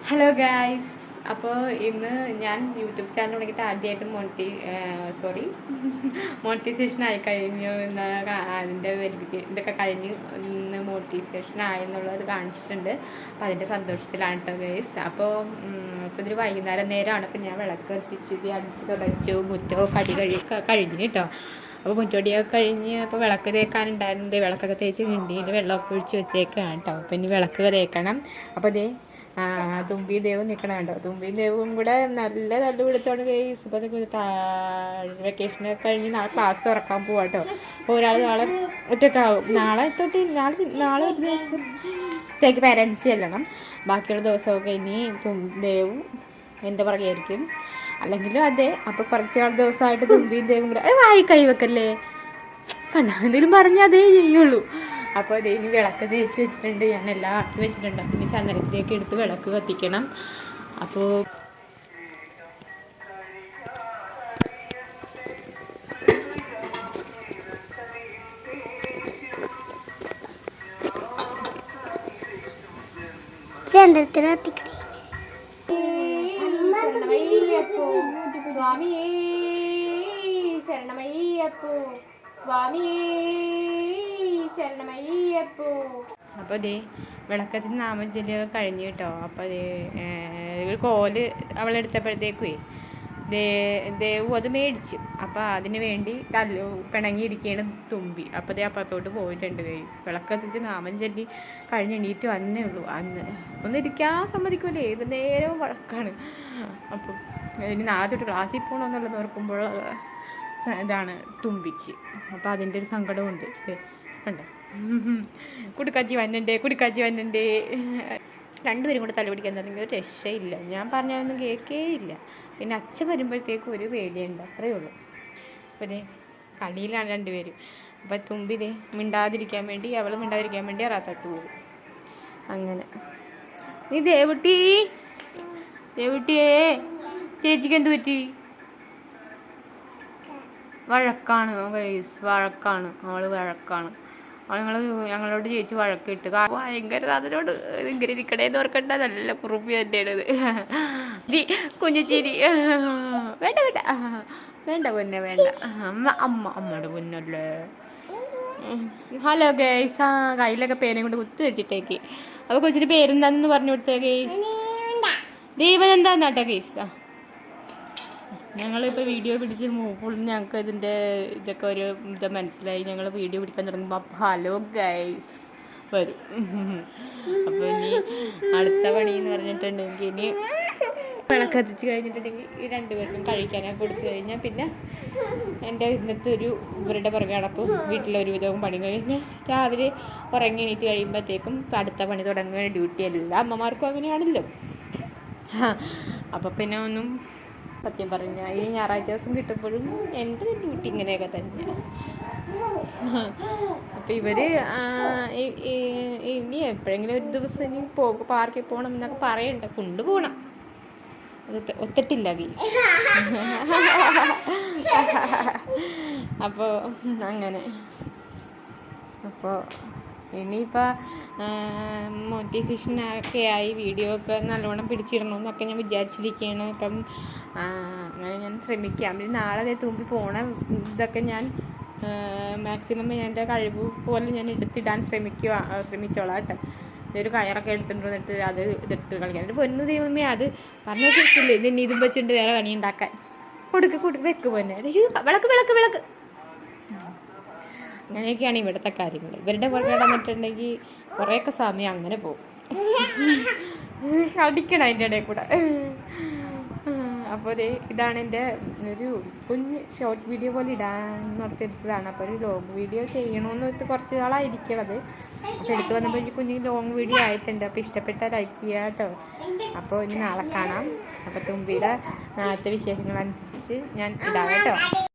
Hello guys. അപ്പോൾ ഇന്ന് ഞാൻ യൂട്യൂബ് ചാനൽ തുടങ്ങിയിട്ട് ആദ്യമായിട്ട് മോണിറ്റൈസേഷൻ ആയി കഴിഞ്ഞു അതിൻ്റെ ഇതൊക്കെ കഴിഞ്ഞ് ഇന്ന് മോണിറ്റൈസേഷൻ ആയെന്നുള്ളത് കാണിച്ചിട്ടുണ്ട്. അപ്പോൾ അതിൻ്റെ സന്തോഷത്തിലാണ് കേട്ടോ ഗൈസ്. അപ്പോൾ ഇതൊരു വൈകുന്നേരം നേരമാണ്. അപ്പോൾ ഞാൻ വിളക്ക് കത്തിച്ച് അടിച്ച് തുടച്ചു, മുറ്റമൊക്കെ കഴിഞ്ഞു കേട്ടോ. അപ്പോൾ മുറ്റോടിയൊക്കെ കഴിഞ്ഞ് അപ്പോൾ വിളക്ക് തേക്കാനുണ്ടായിരുന്നത് വിളക്കൊക്കെ തേച്ച് കിണ്ടിയിൽ വെള്ളമൊക്കെ ഒഴിച്ച് വെച്ചേക്കാണ് കേട്ടോ. അപ്പോൾ ഇനി വിളക്ക് തേക്കണം. അപ്പോൾ ഇതേ തുമ്പി ദേവും നിൽക്കണം കേട്ടോ. തുമ്പി ദേവും കൂടെ നല്ല തല്ലുപിടുത്തമാണ് കേസ്. ഇപ്പോൾ വെക്കേഷനൊക്കെ കഴിഞ്ഞ് നാളെ ക്ലാസ് തുറക്കാൻ പോവാം കേട്ടോ. അപ്പോൾ ഒരാൾ നാളെ ഒറ്റക്കാവും. നാളെ ഒരു ദിവസത്തേക്ക് പാരൻസ് ചെല്ലണം. ബാക്കിയുള്ള ദിവസമൊക്കെ ഇനി ദേവും എൻ്റെ പുറകെ ആയിരിക്കും. അല്ലെങ്കിലും അതെ. അപ്പോൾ കുറച്ച് ദിവസമായിട്ട് തുമ്പിയും ദേവും കൂടെ വായി കഴിവെക്കല്ലേ കണ്ട എന്തെങ്കിലും പറഞ്ഞാൽ അതേ ചെയ്യുള്ളൂ. അപ്പോൾ അതേ ഇനി വിളക്ക് തേച്ച് വെച്ചിട്ടുണ്ട്. ഞാൻ എല്ലാം ആക്കി വെച്ചിട്ടുണ്ട്. പിന്നെ ചന്ദനത്തിലേക്ക് എടുത്ത് വിളക്ക് കത്തിക്കണം. അപ്പോൾ ചന്ദ്രത്തിൽ കത്തിക്കണേ. സ്വാമിയേ ശരണമയ്യപ്പോ, സ്വാമിയേ ശരണമയ്യപ്പോ. അപ്പോൾ അതേ വിളക്കത്തിന് നാമജലം കഴിഞ്ഞു കേട്ടോ. അപ്പോൾ അതേ ഒരു കോല് അവളെടുത്തപ്പോഴത്തേക്കുവേ ദേവു അത് മേടിച്ചു. അപ്പോൾ അതിന് വേണ്ടി പിണങ്ങിയിരിക്കുകയാണ് തുമ്പി. അപ്പോൾ അതേ അപ്പുറത്തോട്ട് പോയിട്ടുണ്ട് ഗൈസ്. വിളക്കത്തിച്ച് നാമം ചൊല്ലി കഴിഞ്ഞ് എണീറ്റ് വന്നേ ഉള്ളൂ. അന്ന് ഒന്ന് ഇരിക്കാൻ സമ്മതിക്കുമല്ലേ, ഏത് നേരവും വഴക്കാണ്. അപ്പം ഇനി നാളെ തൊട്ട് ക്ലാസ്സിൽ പോകണമെന്നുള്ളത് ഓർക്കുമ്പോൾ ഇതാണ് തുമ്പിക്ക്. അപ്പോൾ അതിൻ്റെ ഒരു സങ്കടമുണ്ട്. കണ്ടോ, കുടുക്കാച്ചി വന്നണ്ടേ. രണ്ടുപേരും കൂടെ തലപിടിക്കാൻ തുടങ്ങി ഒരു രക്ഷയില്ല. ഞാൻ പറഞ്ഞതൊന്നും കേൾക്കേയില്ല. പിന്നെ അച്ഛൻ വരുമ്പോഴത്തേക്കും ഒരു പേടിയുണ്ട്, അത്രയേ ഉള്ളൂ. അപ്പോൾ ഇതേ കളിയിലാണ് രണ്ടുപേരും. അപ്പോൾ തുമ്പിതേ മിണ്ടാതിരിക്കാൻ വേണ്ടി അറാത്തോട്ട് പോകും. അങ്ങനെ നീ ദേവുട്ടിയേ ചേച്ചിക്ക് എന്ത് പറ്റി? വഴക്കാണ് ഗൈസ്, വഴക്കാണ്. ഞങ്ങളോട് ചേച്ചി വഴക്കിട്ട് ഭയങ്കര അതിനോട് ഇങ്ങനെ ഇരിക്കണേന്ന് ഓർക്കണ്ട. നല്ല കുറുപ്പി തന്നെയാണത്. കുഞ്ഞുചേരി വേണ്ട പൊന്നെ വേണ്ട. അമ്മയുടെ പൊന്നല്ലേ. Hello guys. കയ്യിലൊക്കെ പേരും കൊണ്ട് കുത്തി വെച്ചിട്ടേക്ക്. അപ്പോൾ കൊച്ചിൻ്റെ പേരെന്താണെന്ന് പറഞ്ഞു കൊടുത്തേ ഗൈസ്. ദീപൻ എന്താന്നാട്ടോ ഗൈസ്. ഞങ്ങളിപ്പോൾ വീഡിയോ പിടിച്ച് ഫുൾ ഞങ്ങൾക്ക് ഇതൊക്കെ ഒരു ഇത് മനസ്സിലായി. ഞങ്ങൾ വീഡിയോ പിടിക്കാൻ തുടങ്ങുമ്പോൾ ഹലോ ഗൈസ് വരും. അപ്പോൾ ഇനി അടുത്ത പണി എന്ന് പറഞ്ഞിട്ടുണ്ടെങ്കിൽ ഇനി വിളക്കത്തിച്ച് കഴിഞ്ഞിട്ടുണ്ടെങ്കിൽ ഈ രണ്ടുപേർക്കും കഴിക്കാനൊക്കെ കൊടുത്തു കഴിഞ്ഞാൽ പിന്നെ എൻ്റെ ഇന്നത്തെ ഇവരുടെ പുറകെ അടപ്പും വീട്ടിലൊരു വിധവും പണി കഴിഞ്ഞ് രാവിലെ ഉറങ്ങി എണീറ്റ് കഴിയുമ്പോഴത്തേക്കും അടുത്ത പണി തുടങ്ങുന്ന ഡ്യൂട്ടി എല്ലാ അമ്മമാർക്കും അങ്ങനെയാണല്ലോ. അപ്പോൾ പിന്നെ ഒന്നും സത്യം പറഞ്ഞാൽ ഈ ഞായറാഴ്ച ദിവസം കിട്ടുമ്പോഴും എൻ്റെ ഡ്യൂട്ടി ഇങ്ങനെയൊക്കെ തന്നെയാണ്. അപ്പോൾ ഇവർ ഇനി എപ്പോഴെങ്കിലും ഒരു ദിവസം ഇനി പാർക്കിൽ പോകണം എന്നൊക്കെ പറയണ്ട, കൊണ്ടുപോകണം. അത് ഒത്തിട്ടില്ല അപ്പോൾ അങ്ങനെ. അപ്പോൾ ഇനിയിപ്പോൾ മോണിറ്റൈസേഷനൊക്കെ ആയി വീഡിയോ ഒക്കെ നല്ലോണം പിടിച്ചിടണമെന്നൊക്കെ ഞാൻ വിചാരിച്ചിരിക്കുകയാണ്. അപ്പം അങ്ങനെ ഞാൻ ശ്രമിക്കാം. നാളെ തുമ്പി പോണ ഇതൊക്കെ ഞാൻ മാക്സിമം എൻ്റെ കഴിവ് പോലെ ഞാൻ എടുത്തിടാൻ ശ്രമിച്ചോളാം കേട്ടോ. ഇതൊരു കയറൊക്കെ എടുത്തിട്ട് അത് ഇതിട്ട് കളിക്കാൻ ഒരു പൊന്നു ദൈവമേ. അത് പറഞ്ഞു വെച്ചിട്ടില്ലേ ഇതിന് ഇതും വെച്ചിട്ട് വേറെ കണി ഉണ്ടാക്കാൻ. വെക്ക് പൊന്നെ. വിളക്ക് അങ്ങനെയൊക്കെയാണ് ഇവിടുത്തെ കാര്യങ്ങൾ. ഇവരുടെ പുറകെ നടന്നിട്ടുണ്ടെങ്കിൽ കുറേയൊക്കെ സമയം അങ്ങനെ പോകും. അടിക്കണം അതിൻ്റെ ഇടയിൽ കൂടെ. അപ്പോൾ ഇതാണ് എൻ്റെ ഒരു കുഞ്ഞ് ഷോർട്ട് വീഡിയോ പോലെ ഇടാന്ന് ഓർത്തെടുത്തതാണ്. അപ്പോൾ ഒരു ലോങ് വീഡിയോ ചെയ്യണമെന്ന് വെച്ച് കുറച്ച് നാളായിരിക്കണത്. അപ്പോൾ എടുത്ത് വന്നപ്പോൾ എനിക്ക് കുഞ്ഞ് ലോങ് വീഡിയോ ആയിട്ടുണ്ട്. അപ്പോൾ ഇഷ്ടപ്പെട്ടാൽ ലൈക്ക് ചെയ്യുക കേട്ടോ. അപ്പോൾ ഇനി നാളെ കാണാം. അപ്പോൾ തുമ്പിയുടെ നാളത്തെ വിശേഷങ്ങളനുസരിച്ച് ഞാൻ ഇടാം കേട്ടോ.